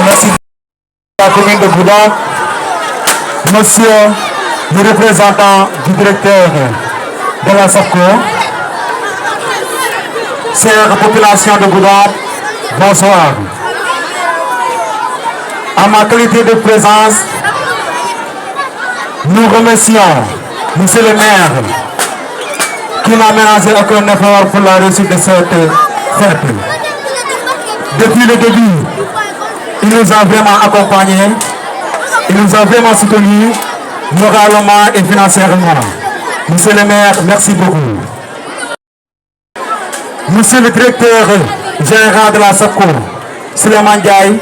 Merci à la commune de Goudomp. Monsieur le représentant du directeur de la SAPCO, chère population de Goudomp, bonsoir. À ma qualité de présence, nous remercions Monsieur le maire qui n'a ménagé aucun effort pour la réussite de cette fête. Depuis le début, il nous a vraiment accompagnés, il nous a vraiment soutenus moralement et financièrement. Monsieur le maire, merci beaucoup. Monsieur le directeur général de la SAPCO, Souleymane Ndiaye,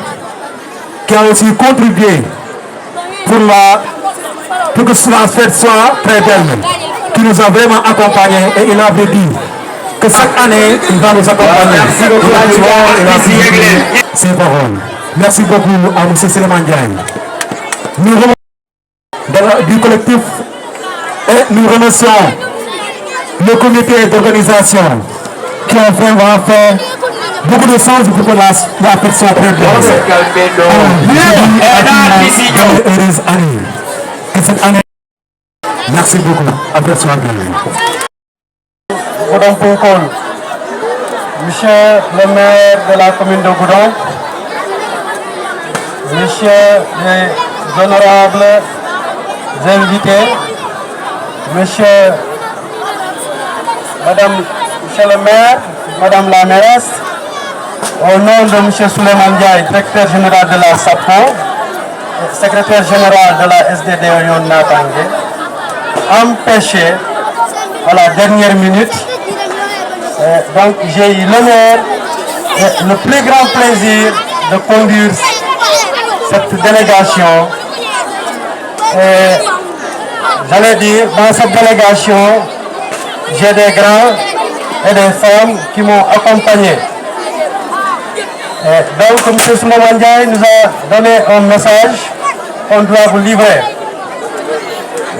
qui a aussi contribué pour que cette fête soit très belle, qui nous a vraiment accompagnés et il avait dit que chaque année, il va nous accompagner. C'est paroles. Merci beaucoup à M. Souleymane Ndiaye. Nous remercions du collectif et nous remercions le comité d'organisation qui ont vraiment fait beaucoup de sens pour que la fête soit très belle. Heureuse année. Que cette année. Merci beaucoup. Après soir. Monsieur le maire de la commune de Goudomp, Messieurs les honorables invités, Monsieur le maire, Madame la mairesse, au nom de M. Souleymane Ndiaye, directeur général de la SAPCO, secrétaire général de la SDD Union Natangé, empêché à la dernière minute. Donc j'ai eu l'honneur et le plus grand plaisir de conduire cette délégation. J'allais dire, dans cette délégation, j'ai des grands et des femmes qui m'ont accompagné. Donc, M. Souleymane Ndiaye nous a donné un message qu'on doit vous livrer.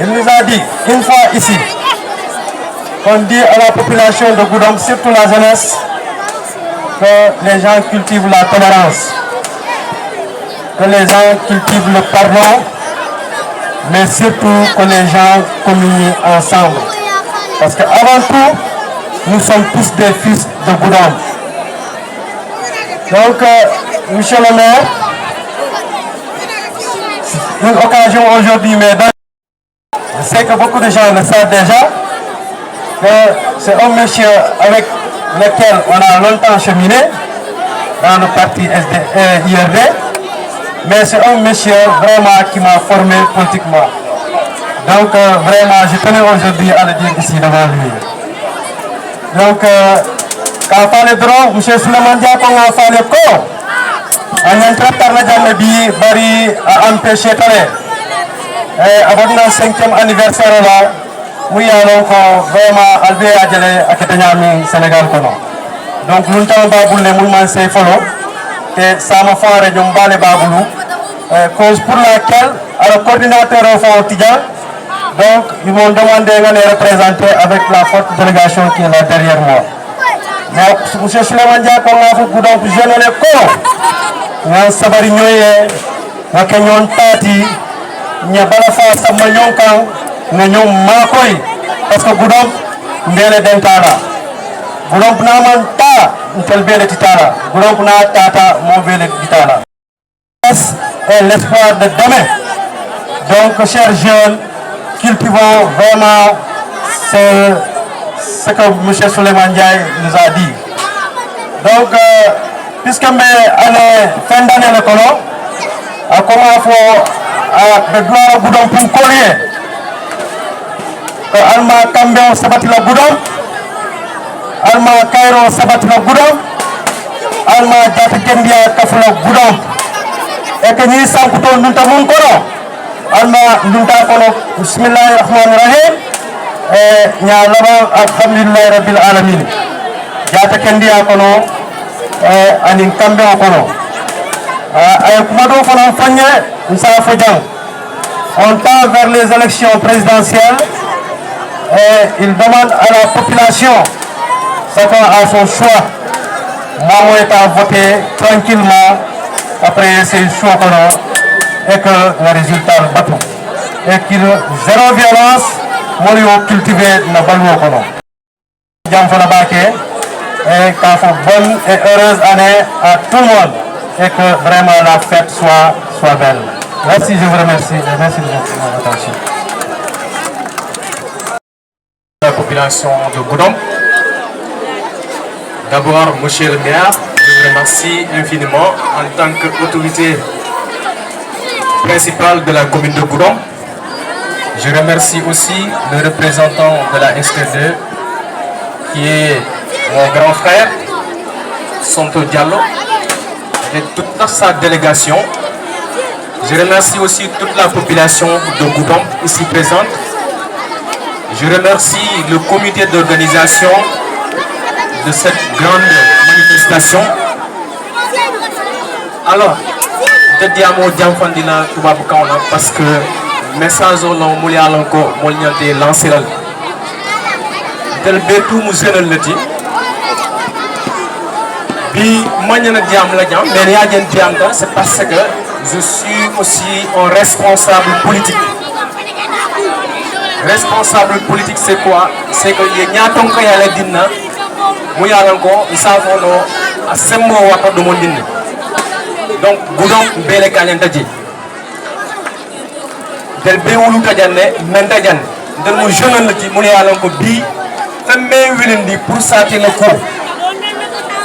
Il nous a dit, une fois ici, qu'on dit à la population de Goudomp, surtout la jeunesse, que les gens cultivent la tolérance, que les gens cultivent le pardon, mais surtout que les gens communient ensemble. Parce qu'avant tout, nous sommes tous des fils de Goudomp. Donc, monsieur le maire, c'est une occasion aujourd'hui, mais je sais que beaucoup de gens le savent déjà, que c'est un monsieur avec lequel on a longtemps cheminé dans le parti IRD, mais c'est un monsieur vraiment qui m'a formé politiquement. Donc vraiment, je tenais aujourd'hui à le dire ici devant lui. Donc, quand on parle de drogue, M. Souleymane Ndiaye, quand on parle de corps, on a traité de Bari à empêcher Tale. Et avant notre 5e anniversaire là, oui, alors vraiment, Albé a dit à Ketenyami, Sénégal. Donc, nous avons babou les mouvements c'est follow. Et ça m'a fait un réunion les baboulou. Cause pour laquelle, le coordinateur au fond Tidjan, donc, ils m'ont demandé de les représenter avec la forte délégation qui est là derrière moi. Mais M. Souleymane Ndiaye, quand on a fait Goudomp, je ne l'ai pas. Nous avons sabari nyoye, nous avons tati, nous avons fait samayonkan, nous avons makoy. Parce que Goudomp, nous avons d'entara. Goudomp n'a pas ta, nous avons belle titara. Goudomp n'a tata, mon belle titara. C'est l'espoir de demain. Donc, chers jeunes, cultivons vraiment ce que M. Souleymane Ndiaye nous a dit. Donc, puisque mes fin d'année le colon, à comment il faut de gloire au Goudomp pour collier, que Alma Kambion sabati le Goudomp, Alma Cairo sabati le Goudomp, Alma Diata Kendia kafu le Goudomp, et que nous sommes tous nous avons colon. Alma Nunta Kono, Bismillahirrahmanirrahim, et Nyalama Alhamdulillah Rabbil Alamin. Jata Kendia Kono, Anin Kambe Kono. Kumado Kono Fanye, Nsa Fodjan. On tend vers les élections présidentielles et il demande à la population, chacun a son choix. Moi, est à voter tranquillement après ces choix et que le résultat bat tout. Et qu'il zéro violence, moi, cultiver na balou kono. Et qu'à une bonne et heureuse année à tout le monde et que vraiment la fête soit belle. Merci, je vous remercie. Merci de votre attention. La population de Goudomp. D'abord, monsieur le maire, je vous remercie infiniment en tant qu'autorité principale de la commune de Goudomp. Je remercie aussi le représentant de la ST2 qui est mon grand frère, Sonto Diallo, et toute sa délégation. Je remercie aussi toute la population de Goudomp ici présente. Je remercie le comité d'organisation de cette grande manifestation. Alors, je dis à mon Diamfandina parce que le message est lancé. Del betu mu senal lati bi mañana diam la diam mais ya gen diam da c'est parce que je suis aussi un responsable politique. Responsable politique c'est quoi? C'est que y ñaton ko yalla dinna mu yalan ko isafono asemmo wato do mon dinne. Donc Goudomp bele kanyan taji del be wulu tajanne men tajanne del mu jeune lati mu yalan ko bi pour ça que le coup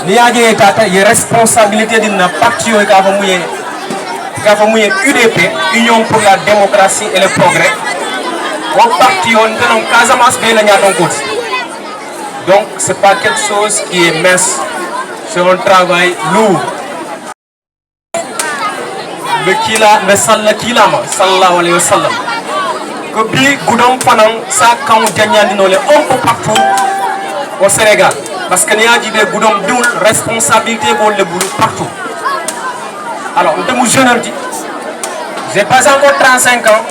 il y a des responsabilités d'une partie qui a UDP, Union pour la démocratie et le progrès. Donc c'est pas quelque chose qui est mince, c'est un travail lourd. Le kila, mais sallallahu alayhi wa sallam. Que bi Goudomp fanan sa kan janyandino le un peu partout au Sénégal parce que n'y a dit des Goudomp d'une responsabilité pour le boulot partout. Alors je me jeune dit j'ai pas encore 35 ans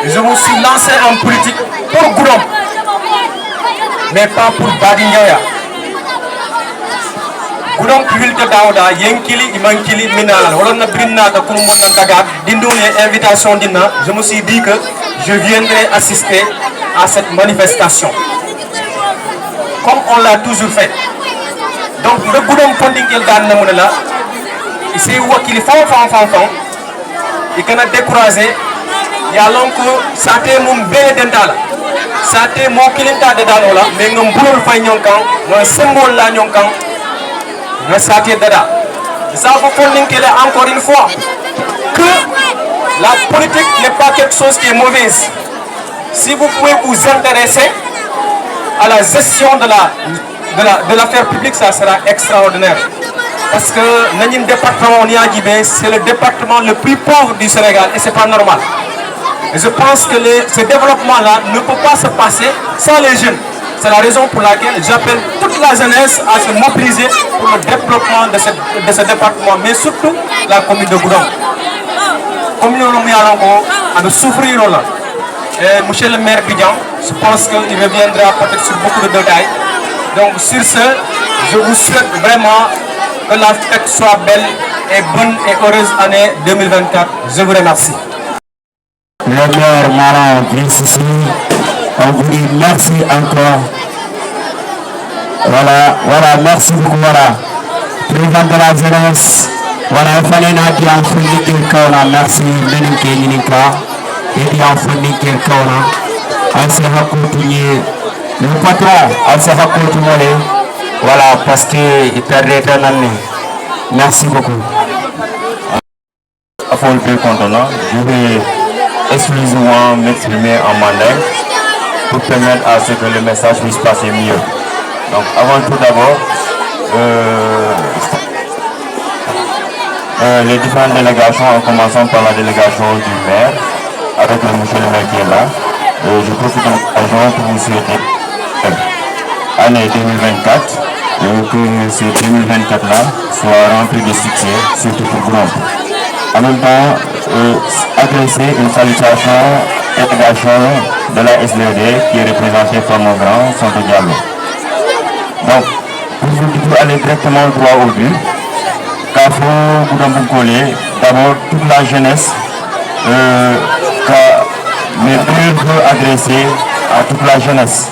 et je me suis lancé en politique pour Goudomp mais pas pour Badingoya. Goudomp ville de Daouda yenkili imankili minala wala na brinna ta kunu mon daga dindone invitation dina je me suis dit que je viendrai assister à cette manifestation comme on l'a toujours fait. Donc le Goudomp funding kel dan na monela ici wakili fon et kana décourager ya lonko sate mum be dentala sate mo kilinta de danola mais ngam bulol fay ñonkan mo symbole la ñonkan le satier dada. Ça vous faut encore une fois que la politique n'est pas quelque chose qui est mauvaise. Si vous pouvez vous intéresser à la gestion de l'affaire publique, ça sera extraordinaire. Parce que le département c'est le département le plus pauvre du Sénégal et c'est pas normal. Et je pense que ce développement-là ne peut pas se passer sans les jeunes. C'est la raison pour laquelle j'appelle toute la jeunesse à se mobiliser pour le développement de ce département, mais surtout la commune de Goudomp. Comme nous l'avons souffrir là. Et monsieur le maire Bidjan, je pense qu'il reviendra peut-être sur beaucoup de détails. Donc sur ce, je vous souhaite vraiment que la fête soit belle et bonne et heureuse année 2024. Je vous remercie. Le maire Maran ici. On vous dit merci encore. Voilà, merci beaucoup. Voilà. Président de la jeunesse. Voilà, il fallait qu'il en fournisse quelqu'un. Merci, Méninké Ninika. Et qu'il en fournisse quelqu'un. On s'est continué. Le patron, on s'est continué. Voilà, parce qu'il perdait un année. Merci beaucoup. Afin de contenant, je vais exclusivement m'exprimer en mandingue pour permettre à ce que le message puisse passer mieux. Donc avant tout d'abord, les différentes délégations, en commençant par la délégation du maire, avec le monsieur le maire qui est là, je profite de l'occasion pour vous souhaiter année 2024, que ce 2024-là soit rempli de succès, surtout pour Goudomp. En même temps, adresser une salutation délégation de la SLD qui est représentée par mon grand Santo Diallo. Donc, pour aller directement droit au but, Kafo Goudamboukole, d'abord toute la jeunesse, mes voeux adressés à toute la jeunesse,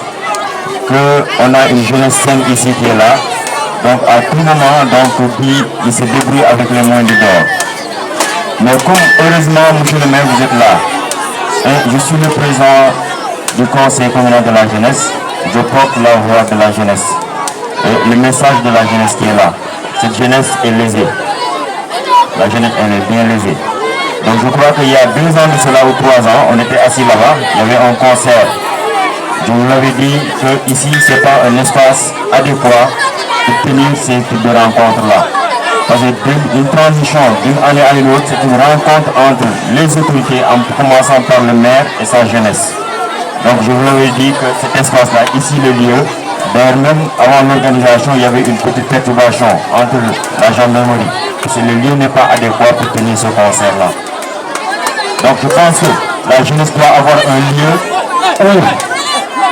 qu'on a une jeunesse saine ici qui est là, donc à tout moment, donc, il se débrouille avec les moyens du bord. Mais comme heureusement, monsieur le maire, vous êtes là, et je suis le président du conseil communal de la jeunesse, je porte la voix de la jeunesse, et le message de la jeunesse qui est là. Cette jeunesse est lésée. La jeunesse, elle est bien lésée. Donc je crois qu'il y a 2 ans de cela ou 3 ans, on était assis là-bas, il y avait un concert. Je vous l'avais dit que ici, ce n'est pas un espace adéquat pour tenir ces types de rencontres-là. Parce que une transition d'une année à l'autre, c'est une rencontre entre les autorités, en commençant par le maire et sa jeunesse. Donc je vous l'avais dit que cet espace-là, ici le lieu, d'ailleurs même avant l'organisation, il y avait une petite perturbation entre la gendarmerie. Parce que le lieu n'est pas adéquat pour tenir ce concert-là. Donc je pense que la jeunesse doit avoir un lieu où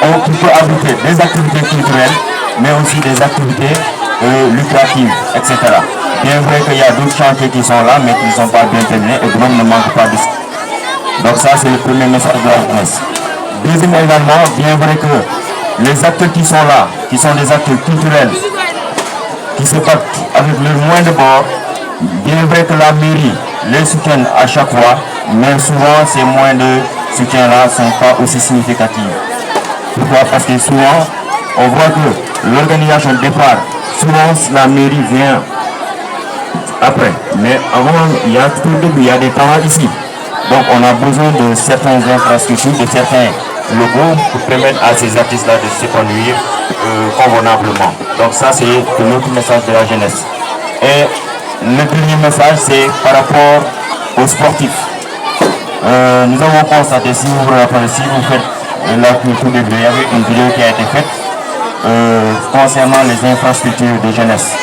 on peut abriter des activités culturelles, mais aussi des activités lucratives, etc. Bien vrai qu'il y a d'autres chantiers qui sont là, mais qui ne sont pas bien terminés et donc ne manquent pas de... Donc ça, c'est le premier message de la jeunesse. Deuxième également, bien vrai que les acteurs qui sont là, qui sont des acteurs culturels, qui se battent avec le moins de bord, bien vrai que la mairie les soutienne à chaque fois, mais souvent ces moyens de soutien-là ne sont pas aussi significatifs. Pourquoi? Parce que souvent, on voit que l'organisation de départ, souvent la mairie vient après. Mais avant, il y a tout le début, il y a des talents ici. Donc on a besoin de certaines infrastructures, de certains locaux pour permettre à ces artistes-là de s'épanouir convenablement. Donc ça, c'est notre message de la jeunesse. Et le dernier message, c'est par rapport aux sportifs. Nous avons constaté, si vous vous rappelez, si vous faites la culture de il y avait une vidéo qui a été faite concernant les infrastructures de jeunesse.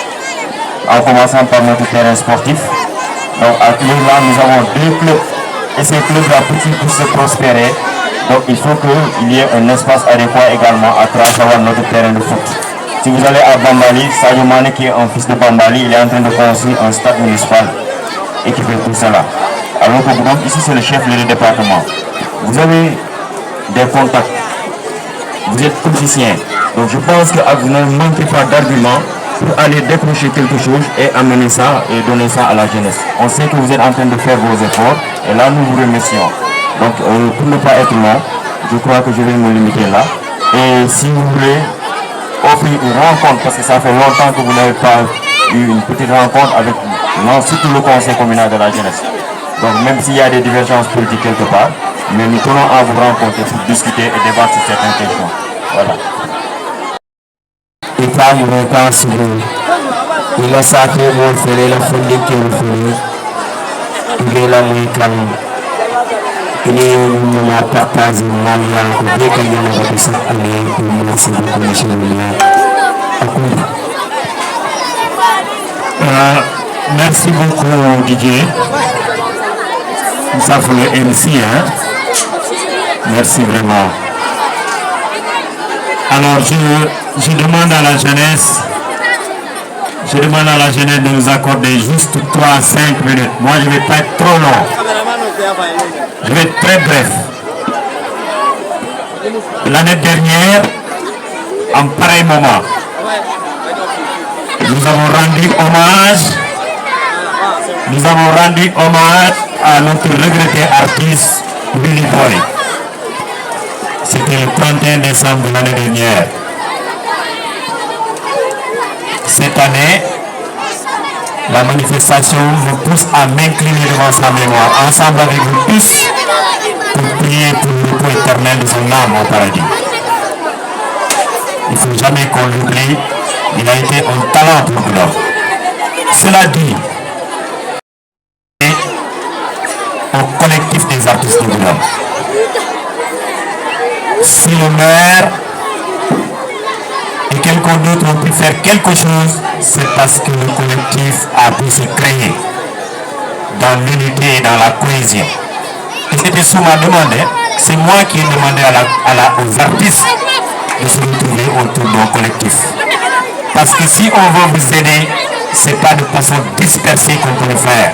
En commençant par notre terrain sportif. Donc à Toulouse-là, nous avons 2 clubs. Et ces clubs-là, petits pour se prospérer, donc il faut qu'il y ait un espace adéquat également à travers notre terrain de foot. Si vous allez à Bambali, Sadio Mane, qui est un fils de Bambali, il est en train de construire un stade municipal équipé pour cela. Alors que donc, ici c'est le chef du département. Vous avez des contacts, vous êtes politicien. Donc je pense que vous ne manquez pas d'arguments pour aller décrocher quelque chose et amener ça et donner ça à la jeunesse. On sait que vous êtes en train de faire vos efforts et là nous vous remercions. Donc pour ne pas être long, je crois que je vais me limiter là. Et si vous voulez offrir une rencontre, parce que ça fait longtemps que vous n'avez pas eu une petite rencontre avec surtout le conseil communal de la jeunesse. Donc même s'il y a des divergences politiques quelque part, mais nous tenons à vous rencontrer pour discuter et débattre sur certaines questions. Voilà. Il a sacré mon frère, la fondée qui est il est là, il est un partage de Malia, dès qu'il y a une personne à l'air, pour me laisser de connaître le lien. Merci beaucoup, Didier. Ça faut le MC, hein? Merci vraiment. Alors, je demande à la jeunesse, de nous accorder juste 3-5 minutes. Moi, je ne vais pas être trop long. Je vais être très bref. L'année dernière, en pareil moment, nous avons rendu hommage à notre regretté artiste Billy Boy. C'était le 31 décembre de l'année dernière. Cette année, la manifestation nous pousse à m'incliner devant sa mémoire, ensemble avec vous tous, pour prier pour le repos éternel de son âme au paradis. Il ne faut jamais qu'on l'oublie, il a été un talent pour nous. Cela dit, au collectif des artistes de Boulogne. Si le maire et quelqu'un d'autre ont pu faire quelque chose, c'est parce que le collectif a pu se créer dans l'unité et dans la cohésion. Et c'était sous ma demande, c'est moi qui ai demandé aux artistes de se retrouver autour d'un collectif. Parce que si on veut vous aider, ce n'est pas de façon dispersée qu'on peut le faire.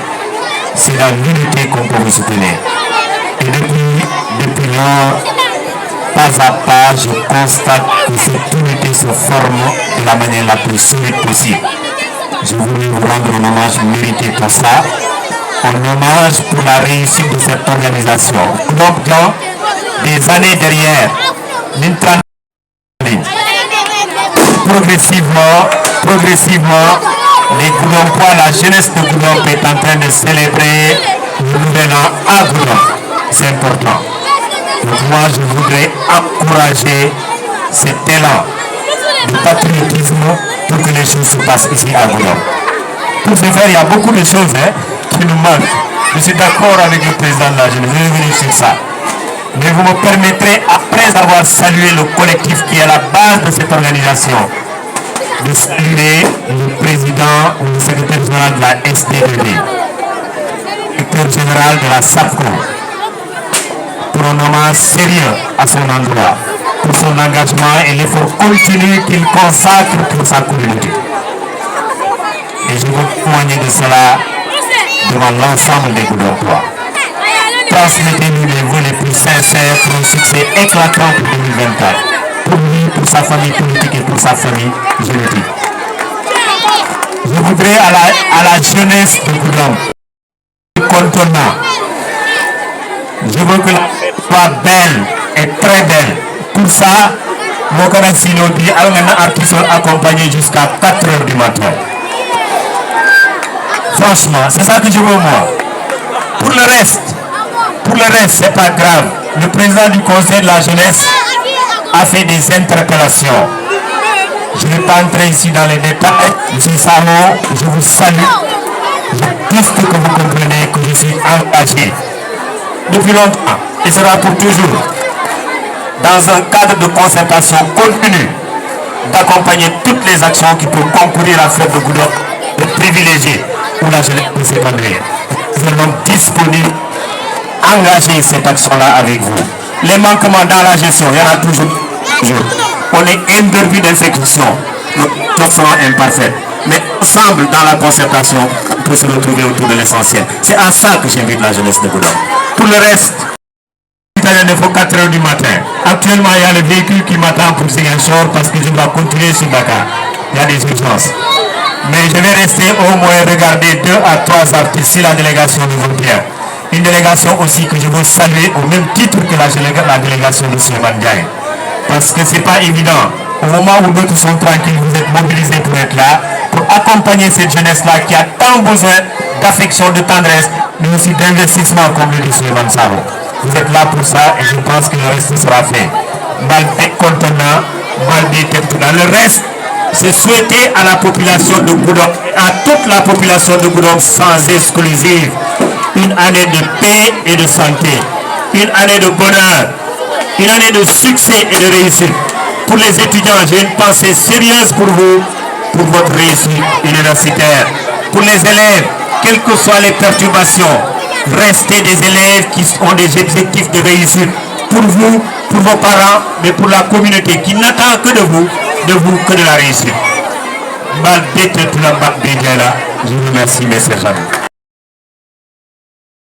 C'est dans l'unité qu'on peut vous soutenir. Et depuis lors, pas à pas, je constate que cette unité se forme de la manière la plus solide possible. Je voulais vous rendre un hommage mérité pour ça, un hommage pour la réussite de cette organisation. Donc, des années derrière, progressivement, les Goudompois, la jeunesse de Goudomp est en train de célébrer le nouvel an à Goudomp. C'est important. Donc moi, je voudrais encourager cet élan de patriotisme pour que les choses se passent ici à Goudomp. Pour ce faire, il y a beaucoup de choses qui nous manquent. Je suis d'accord avec le président de la jeunesse, je vais venir sur ça. Mais vous me permettrez, après avoir salué le collectif qui est à la base de cette organisation, de saluer le président ou le secrétaire général de la SDDD, le secrétaire général de la SAPCO, pour un hommage sérieux à son endroit, pour son engagement et l'effort continu qu'il consacre pour sa communauté. Et je veux témoigner de cela devant l'ensemble des Goudompois. Transmettez-nous les vœux les plus sincères pour un succès éclatant pour 2024. Pour lui, pour sa famille politique et pour sa famille génétique. Je voudrais à la jeunesse de Goudomp, contenant, je veux que la fête soit belle et très belle. Pour ça, mon collègue Sino dit un artiste accompagné jusqu'à 4 h du matin. Franchement, c'est ça que je veux moi. Pour le reste, c'est pas grave. Le président du conseil de la jeunesse a fait des interpellations. Je ne vais pas entrer ici dans les détails. Monsieur Samo, je vous salue. Je piste que vous comprenez que je suis engagé depuis longtemps et sera pour toujours dans un cadre de concertation continue d'accompagner toutes les actions qui peuvent concourir à la fête de Goudomp, de privilégier pour la jeunesse de cette année. Nous sommes disponibles, engager cette action-là avec vous. Les manquements dans la gestion, il y en a toujours. On est imbervé d'insécution, nous sommes imparfaits. Mais ensemble, dans la concertation, on peut se retrouver autour de l'essentiel. C'est à ça que j'invite la jeunesse de Goudomp. Pour le reste, il faut 4 h du matin. Actuellement, il y a le véhicule qui m'attend pour Ziguinchor parce que je dois continuer sur Dakar. Il y a des urgences. Mais je vais rester au moins regarder 2 à 3 artistes si la délégation nous veut bien. Une délégation aussi que je veux saluer au même titre que la délégation de Souleymane Ndiaye. Parce que ce n'est pas évident. Au moment où d'autres sont tranquilles, vous êtes mobilisés pour être là, pour accompagner cette jeunesse-là qui a tant besoin d'affection, de tendresse, mais aussi d'investissement, comme le dit Souleymane Saro. Vous êtes là pour ça et je pense que le reste sera fait. Malgré contenant, malgré tout. Le reste, c'est souhaiter à la population de Goudomp, à toute la population de Goudomp sans exclusive, une année de paix et de santé, une année de bonheur, une année de succès et de réussite. Pour les étudiants, j'ai une pensée sérieuse pour vous, pour votre réussite universitaire. Pour les élèves, quelles que soient les perturbations, restez des élèves qui ont des objectifs de réussite pour vous, pour vos parents, mais pour la communauté qui n'attend que de vous que de la réussite. Je vous remercie, mes chers amis.